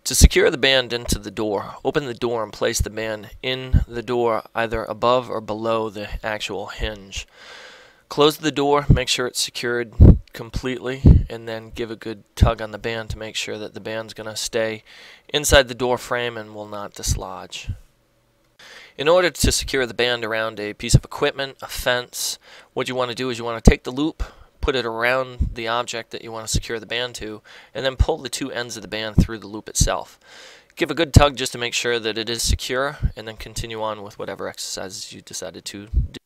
To secure the band into the door, open the door and place the band in the door either above or below the actual hinge. Close the door, make sure it's secured completely, and then give a good tug on the band to make sure that the band's going to stay inside the door frame and will not dislodge. In order to secure the band around a piece of equipment, a fence, what you want to do is you want to take the loop, put it around the object that you want to secure the band to, and then pull the two ends of the band through the loop itself. Give a good tug just to make sure that it is secure, and then continue on with whatever exercises you decided to do.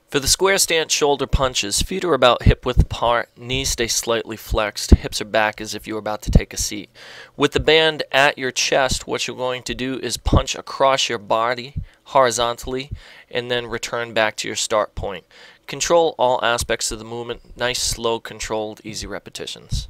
For the square stance shoulder punches, feet are about hip width apart, knees stay slightly flexed, hips are back as if you were about to take a seat. With the band at your chest, what you're going to do is punch across your body horizontally and then return back to your start point. Control all aspects of the movement, nice, slow, controlled, easy repetitions.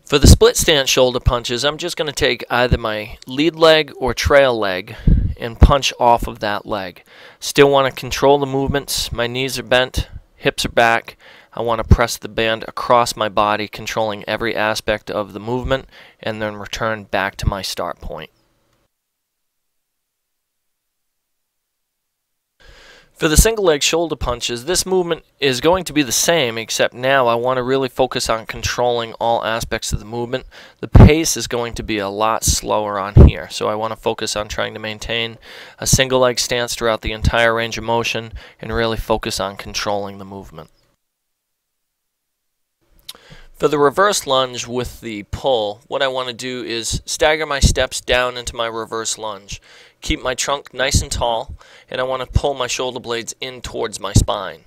For the split stance shoulder punches, I'm just going to take either my lead leg or trail leg and punch off of that leg. Still want to control the movements. My knees are bent, hips are back. I want to press the band across my body, controlling every aspect of the movement, and then return back to my start point. For the single leg shoulder punches, this movement is going to be the same, except now I want to really focus on controlling all aspects of the movement. The pace is going to be a lot slower on here, so I want to focus on trying to maintain a single leg stance throughout the entire range of motion and really focus on controlling the movement. For the reverse lunge with the pull, what I want to do is stagger my steps down into my reverse lunge. Keep my trunk nice and tall, and I want to pull my shoulder blades in towards my spine.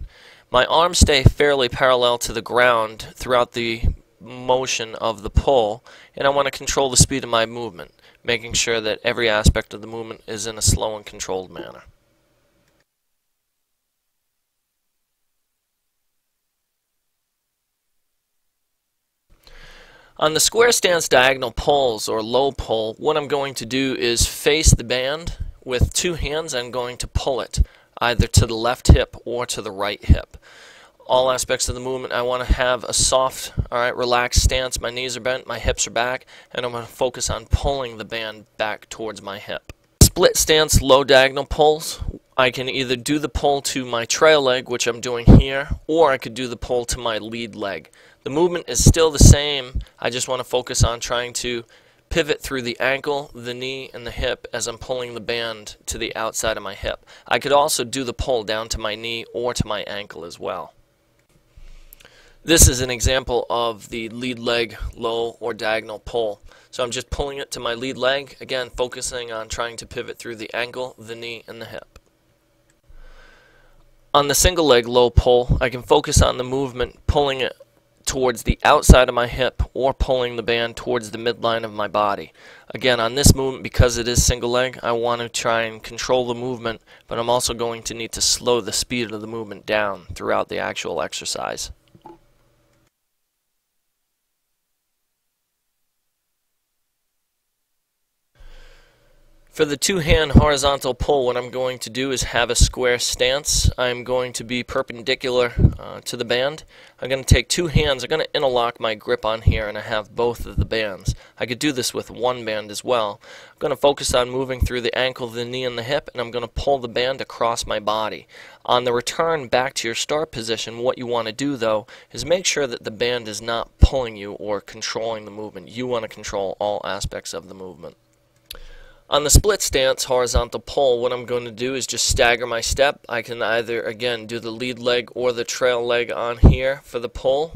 My arms stay fairly parallel to the ground throughout the motion of the pull, and I want to control the speed of my movement, making sure that every aspect of the movement is in a slow and controlled manner. On the square stance diagonal pulls or low pull, what I'm going to do is face the band with two hands. I'm going to pull it either to the left hip or to the right hip. All aspects of the movement, I want to have a soft, relaxed stance. My knees are bent, my hips are back, and I'm going to focus on pulling the band back towards my hip. Split stance low diagonal pulls, I can either do the pull to my trail leg, which I'm doing here, or I could do the pull to my lead leg. The movement is still the same. I just want to focus on trying to pivot through the ankle, the knee, and the hip as I'm pulling the band to the outside of my hip. I could also do the pull down to my knee or to my ankle as well. This is an example of the lead leg low or diagonal pull. So I'm just pulling it to my lead leg, again focusing on trying to pivot through the ankle, the knee, and the hip. On the single leg low pull, I can focus on the movement, pulling it towards the outside of my hip or pulling the band towards the midline of my body. Again, on this movement, because it is single leg, I want to try and control the movement, but I'm also going to need to slow the speed of the movement down throughout the actual exercise. For the two-hand horizontal pull, what I'm going to do is have a square stance. I'm going to be perpendicular to the band. I'm going to take two hands. I'm going to interlock my grip on here, and I have both of the bands. I could do this with one band as well. I'm going to focus on moving through the ankle, the knee, and the hip, and I'm going to pull the band across my body. On the return back to your start position, what you want to do, though, is make sure that the band is not pulling you or controlling the movement. You want to control all aspects of the movement. On the split stance horizontal pull, what I'm going to do is just stagger my step. I can either, again, do the lead leg or the trail leg on here for the pull,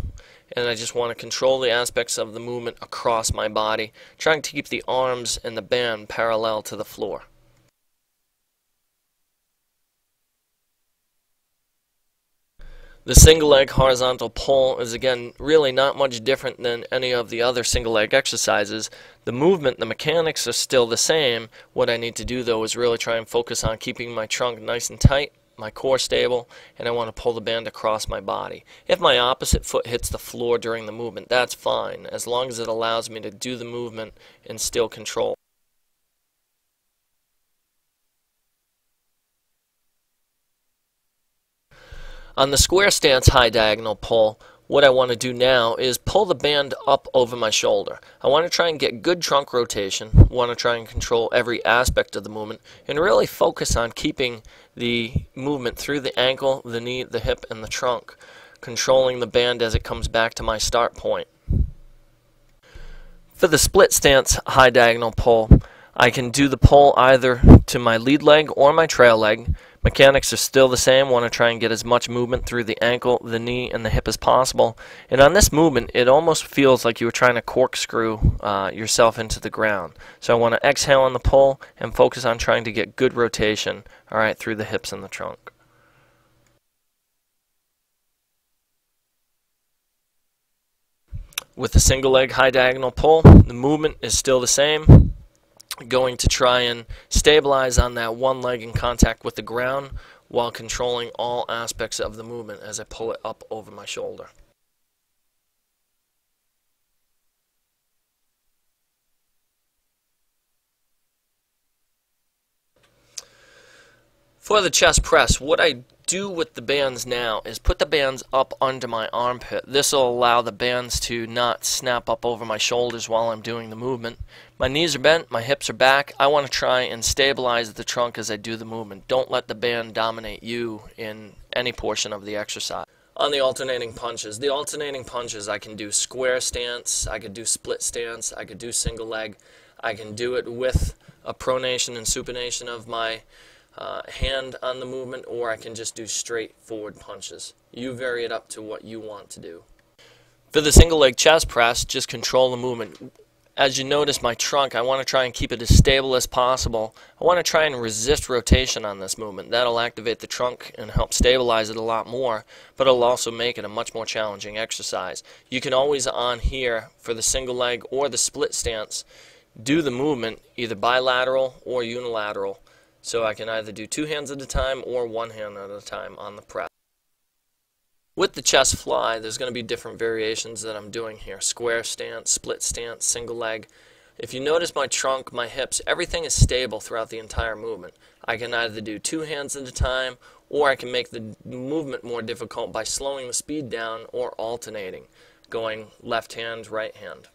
and I just want to control the aspects of the movement across my body, trying to keep the arms and the band parallel to the floor. The single leg horizontal pull is, again, really not much different than any of the other single leg exercises. The movement, the mechanics are still the same. What I need to do, though, is really try and focus on keeping my trunk nice and tight, my core stable, and I want to pull the band across my body. If my opposite foot hits the floor during the movement, that's fine, as long as it allows me to do the movement and still control. On the square stance high diagonal pull, what I want to do now is pull the band up over my shoulder. I want to try and get good trunk rotation, want to try and control every aspect of the movement, and really focus on keeping the movement through the ankle, the knee, the hip, and the trunk, controlling the band as it comes back to my start point. For the split stance high diagonal pull, I can do the pull either to my lead leg or my trail leg. Mechanics are still the same. Want to try and get as much movement through the ankle, the knee, and the hip as possible. And on this movement, it almost feels like you were trying to corkscrew yourself into the ground. So I want to exhale on the pull and focus on trying to get good rotation, all right, through the hips and the trunk. With the single leg high diagonal pull, the movement is still the same. Going to try and stabilize on that one leg in contact with the ground while controlling all aspects of the movement as I pull it up over my shoulder. For the chest press, what I do with the bands now is put the bands up under my armpit. This will allow the bands to not snap up over my shoulders while I'm doing the movement. My knees are bent, my hips are back. I want to try and stabilize the trunk as I do the movement. Don't let the band dominate you in any portion of the exercise. On the alternating punches, I can do square stance, I could do split stance, I could do single leg. I can do it with a pronation and supination of my hand on the movement, or I can just do straight forward punches. You vary it up to what you want to do. For the single leg chest press, just control the movement. As you notice my trunk, I want to try and keep it as stable as possible. I want to try and resist rotation on this movement. That'll activate the trunk and help stabilize it a lot more, but it'll also make it a much more challenging exercise. You can always on here, for the single leg or the split stance, do the movement either bilateral or unilateral. So I can either do two hands at a time or one hand at a time on the press. With the chest fly, there's going to be different variations that I'm doing here. Square stance, split stance, single leg. If you notice my trunk, my hips, everything is stable throughout the entire movement. I can either do two hands at a time, or I can make the movement more difficult by slowing the speed down or alternating, going left hand, right hand.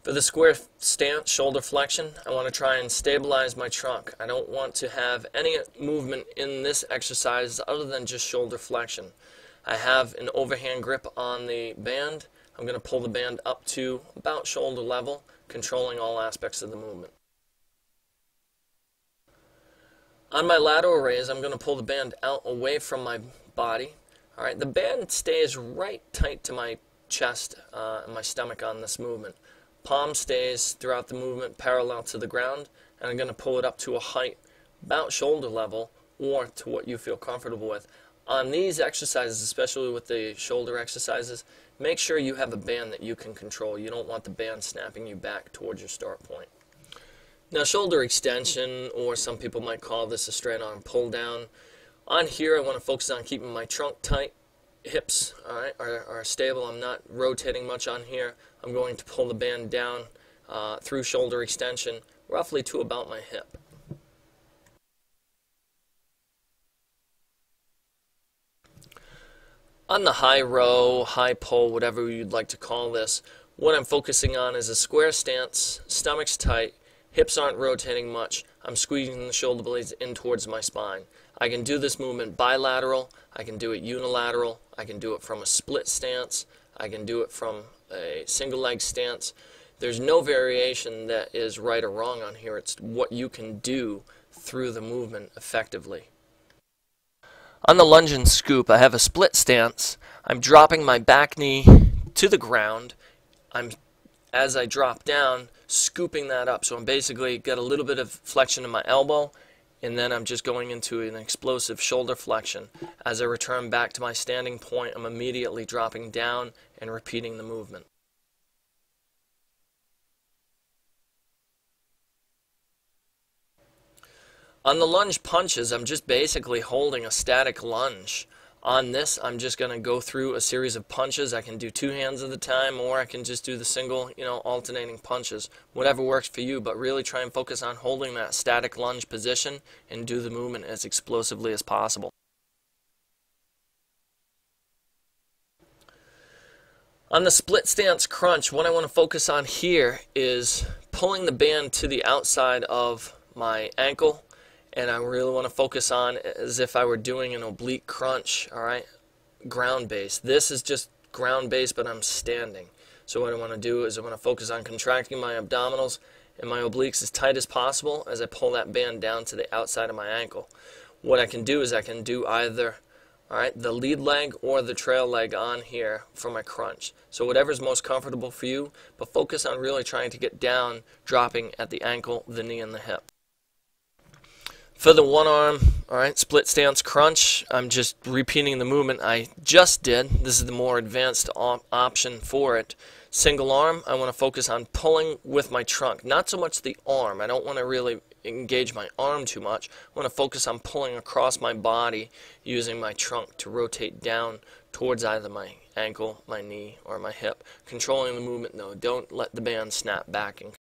For the square stance, shoulder flexion, I want to try and stabilize my trunk. I don't want to have any movement in this exercise other than just shoulder flexion. I have an overhand grip on the band. I'm going to pull the band up to about shoulder level, controlling all aspects of the movement. On my lateral raise, I'm going to pull the band out away from my body. All right, the band stays right tight to my chest and my stomach on this movement. Palm stays throughout the movement parallel to the ground, and I'm going to pull it up to a height about shoulder level or to what you feel comfortable with. On these exercises, especially with the shoulder exercises, make sure you have a band that you can control. You don't want the band snapping you back towards your start point. Now, shoulder extension, or some people might call this a straight arm pull down. On here, I want to focus on keeping my trunk tight. Hips, all right, are stable. I'm not rotating much on here. I'm going to pull the band down through shoulder extension, roughly to about my hip. On the high row, high pull, whatever you'd like to call this, what I'm focusing on is a square stance, stomach's tight, hips aren't rotating much. I'm squeezing the shoulder blades in towards my spine. I can do this movement bilateral, I can do it unilateral, I can do it from a split stance, I can do it from a single leg stance. There's no variation that is right or wrong on here. It's what you can do through the movement effectively. On the lunge and scoop, I have a split stance. I'm dropping my back knee to the ground. As I drop down, scooping that up. So I'm basically got a little bit of flexion in my elbow, and then I'm just going into an explosive shoulder flexion. As I return back to my standing point, I'm immediately dropping down and repeating the movement. On the lunge punches, I'm just basically holding a static lunge On this, I'm just going to go through a series of punches. I can do two hands at a time, or I can just do the single, alternating punches. Whatever works for you, but really try and focus on holding that static lunge position and do the movement as explosively as possible. On the split stance crunch, what I want to focus on here is pulling the band to the outside of my ankle, and I really want to focus on as if I were doing an oblique crunch, alright? Ground base. This is just ground base, but I'm standing. So what I want to do is I want to focus on contracting my abdominals and my obliques as tight as possible as I pull that band down to the outside of my ankle. What I can do is I can do either the lead leg or the trail leg on here for my crunch. So whatever's most comfortable for you, but focus on really trying to get down, dropping at the ankle, the knee, and the hip. For the one arm, split stance crunch, I'm just repeating the movement I just did. This is the more advanced option for it. Single arm, I want to focus on pulling with my trunk. Not so much the arm. I don't want to really engage my arm too much. I want to focus on pulling across my body using my trunk to rotate down towards either my ankle, my knee, or my hip. Controlling the movement though. Don't let the band snap back and